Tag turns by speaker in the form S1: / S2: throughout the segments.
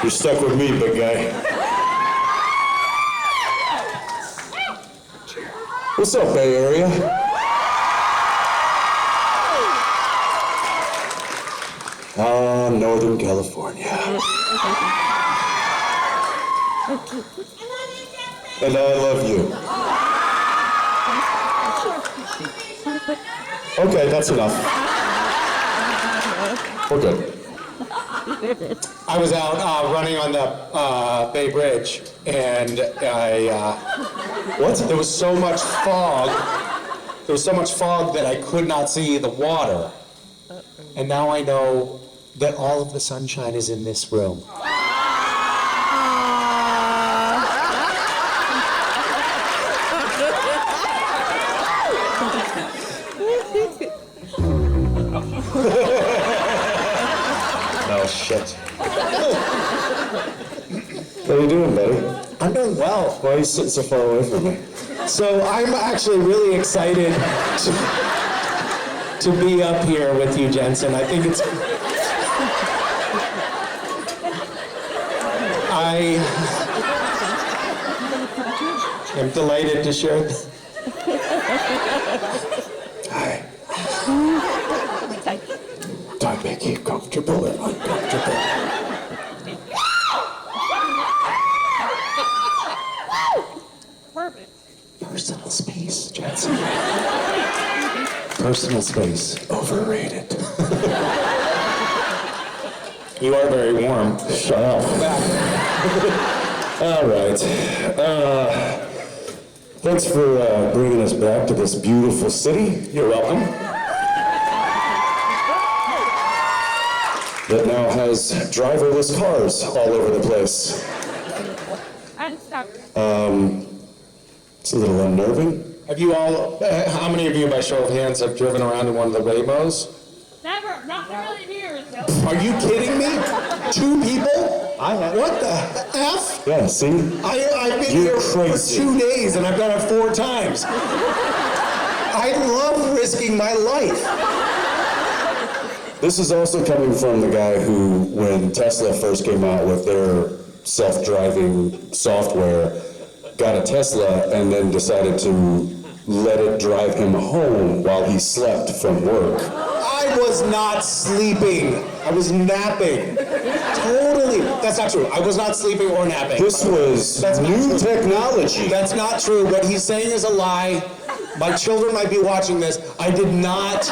S1: You're stuck with me, big guy. What's up, Bay Area? Northern California. And I love you. Okay, that's enough. We're good.
S2: I was out running on the Bay Bridge, and there was so much fog. There was so much fog that I could not see the water. And now I know that all of the sunshine is in this room.
S1: Oh, shit. How you doing, buddy?
S2: I'm doing well.
S1: Why are you sitting so far away from me?
S2: So I'm actually really excited to be up here with you, Jensen. I think it's... I am delighted to share this.
S1: Hi. Don't make you comfortable or uncomfortable. Personal space, Jensen. Personal space, overrated.
S2: You are very warm.
S1: Shut up. All right. Thanks for bringing us back to this beautiful city. You're welcome. That now has driverless cars all over the place. It's a little unnerving.
S2: Have you all, how many of you, by show of hands, have driven around in one of the Waymos?
S3: Never, not really here.
S2: Are you kidding me? 2 people?
S1: I have.
S2: What the F?
S1: Yeah, see?
S2: I've been
S1: You're
S2: here
S1: crazy.
S2: for 2 days and I've done it 4 times. I love risking my life.
S1: This is also coming from the guy who, when Tesla first came out with their self-driving software, got a Tesla and then decided to let it drive him home while he slept from work.
S2: I was not sleeping. I was napping. Totally. That's not true. I was not sleeping or napping.
S1: This was
S2: That's not
S1: new
S2: true.
S1: technology.
S2: That's not true. What he's saying is a lie. My children might be watching this. I did not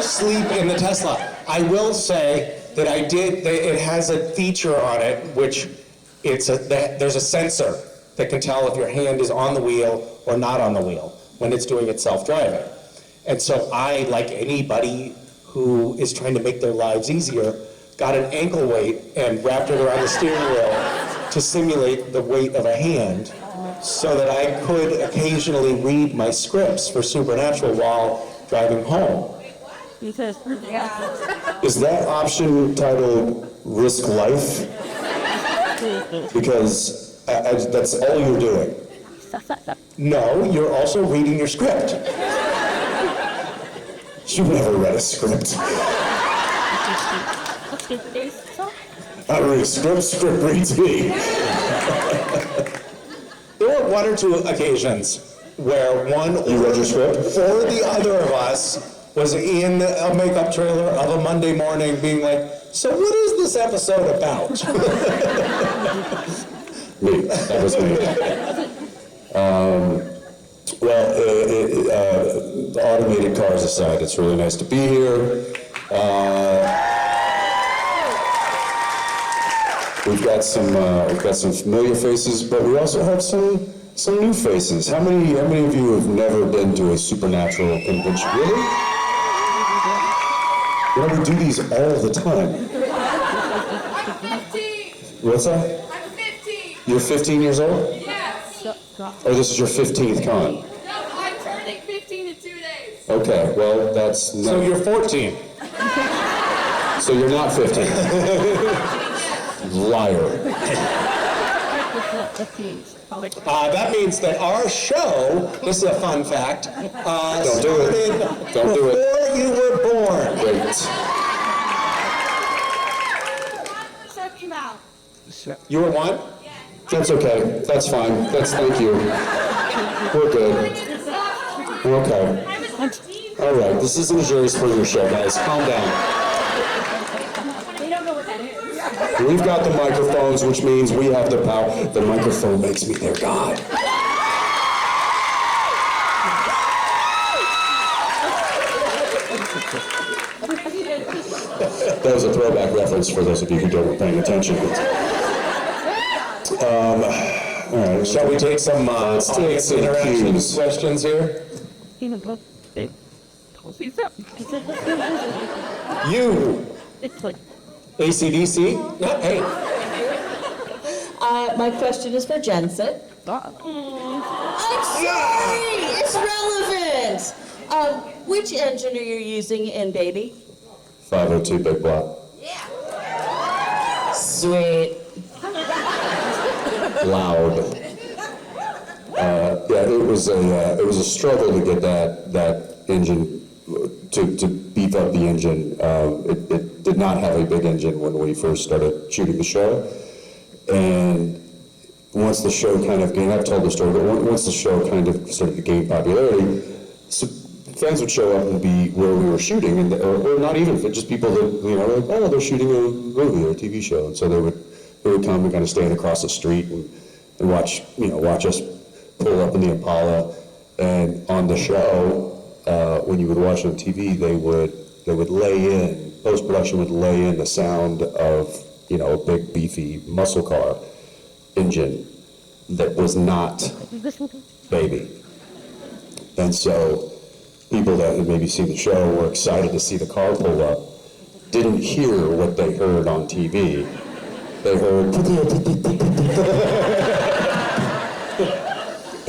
S2: sleep in the Tesla. I will say that I did. It has a feature on it, which there's a sensor that can tell if your hand is on the wheel or not on the wheel when it's doing its self-driving. And so I, like anybody who is trying to make their lives easier, got an ankle weight and wrapped it around the steering wheel to simulate the weight of a hand so that I could occasionally read my scripts for Supernatural while driving home.
S3: He says, yeah.
S1: Is that option titled Risk Life? Because that's all you're doing.
S2: No, you're also reading your script.
S1: You never read a script. I read a script, script reads me.
S2: There were 1 or 2 occasions where one
S1: You read your script?
S2: or the other of us was in a makeup trailer of a Monday morning being like, so what is this episode about?
S1: Me. That was me. Automated cars aside, it's really nice to be here. We've got some familiar faces, but we also have some new faces. How many of you have never been to a Supernatural convention? Really? You know, we do these all the time.
S3: I'm 15.
S1: What's that?
S3: I'm 15.
S1: You're 15 years old?
S3: Yes.
S1: Or this is your 15th con?
S3: No, I'm turning 15 in 2 days.
S1: Okay, well, that's not...
S2: So you're 14.
S1: So you're not 15. Liar.
S2: That means that our show, this is a fun fact,
S1: Don't do it. Don't do it.
S2: before you were born.
S1: Wait.
S3: Check him out.
S2: You were one?
S1: That's okay. That's fine. Thank you. We're good. Okay. All right. This isn't a Jerry Springer show, guys. Calm down.
S3: They don't know what that is.
S1: We've got the microphones, which means we have the power. The microphone makes me their God. That was a throwback reference for those of you who don't were paying attention. All right.
S2: Shall we take some
S1: Let's take
S2: audience
S1: some
S2: interaction
S1: cues.
S2: questions here? You,
S3: It's like,
S2: AC/DC? No, hey.
S4: My question is for Jensen. I'm sorry, it's relevant. Which engine are you using in Baby?
S1: 502 Big Block.
S4: Sweet.
S1: Loud. Yeah, it was a struggle to get that engine to beef up the engine. It did not have a big engine when we first started shooting the show, and once the show kind of gained, I've told the story, but once the show kind of started to gain popularity, so fans would show up and be where we were shooting, and or not even, but just people that, you know, like, oh, they're shooting a movie or a TV show, and so they would come and kind of stand across the street and watch us pull up in the Impala. And on the show, when you would watch it on TV, they would lay in, post-production would lay in the sound of, you know, a big beefy muscle car engine that was not Baby. And so people that had maybe seen the show were excited to see the car pull up, didn't hear what they heard on TV. They heard,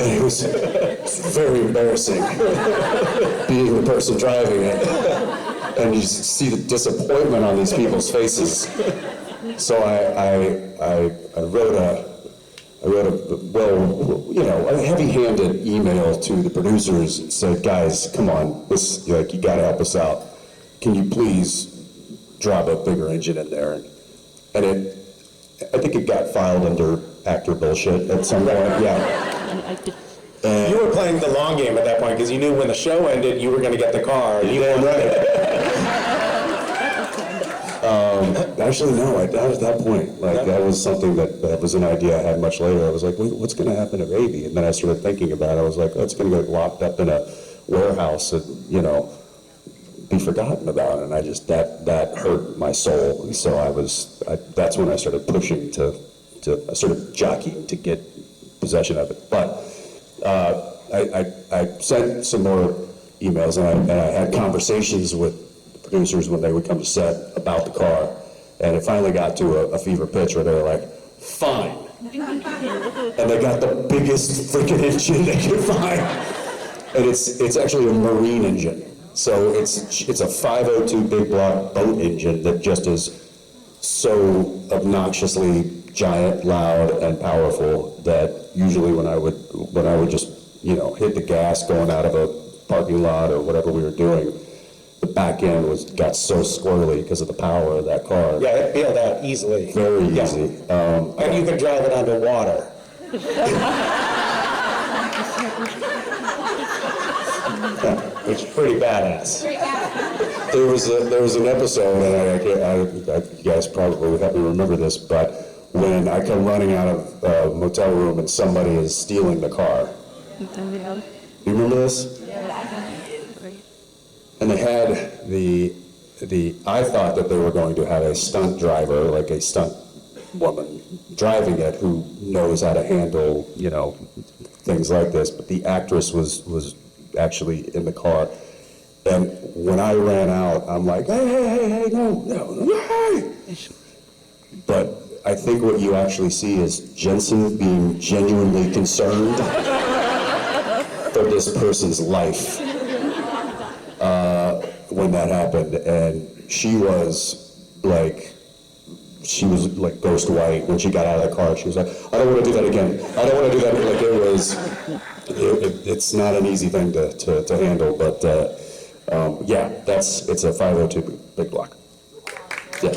S1: and it was very embarrassing being the person driving it. And you see the disappointment on these people's faces. So I wrote a heavy-handed email to the producers and said, guys, come on, you gotta help us out. Can you please drop a bigger engine in there? And I think it got filed under actor bullshit at some point, yeah.
S2: You were playing the long game at that point because you knew when the show ended, you were going to get the car. You didn't run it.
S1: Actually, no, at that point, like, that was something that was an idea I had much later. I was like, what's going to happen to Baby? And then I started thinking about it. I was like, oh, it's going to get locked up in a warehouse and, you know, be forgotten about. And I just, that hurt my soul. And so that's when I started pushing I started jockeying to get possession of it. But I sent some more emails, and I had conversations with the producers when they would come to set about the car, and it finally got to a fever pitch where they were like, fine. And they got the biggest freaking engine they could find. And it's actually a marine engine. So it's a 502 Big Block boat engine that just is so obnoxiously giant, loud, and powerful that usually when I would just, you know, hit the gas going out of a parking lot or whatever we were doing, the back end got so squirrely because of the power of that car.
S2: Yeah, it bailed out easily.
S1: Very easy.
S2: And you could drive it underwater. Which is pretty badass.
S1: There was an episode, and you guys probably would help me remember this, but when I come running out of a motel room and somebody is stealing the car. You remember this? And they had I thought that they were going to have a stunt driver, like a stunt woman driving it who knows how to handle, you know, things like this, but the actress was actually in the car. And when I ran out, I'm like, hey, no, hey! But I think what you actually see is Jensen being genuinely concerned for this person's life when that happened. And she was like ghost white when she got out of the car. She was like, I don't want to do that again. I don't want to do that. Like, it's not an easy thing to handle, but yeah, it's a 502 Big Block. Yeah.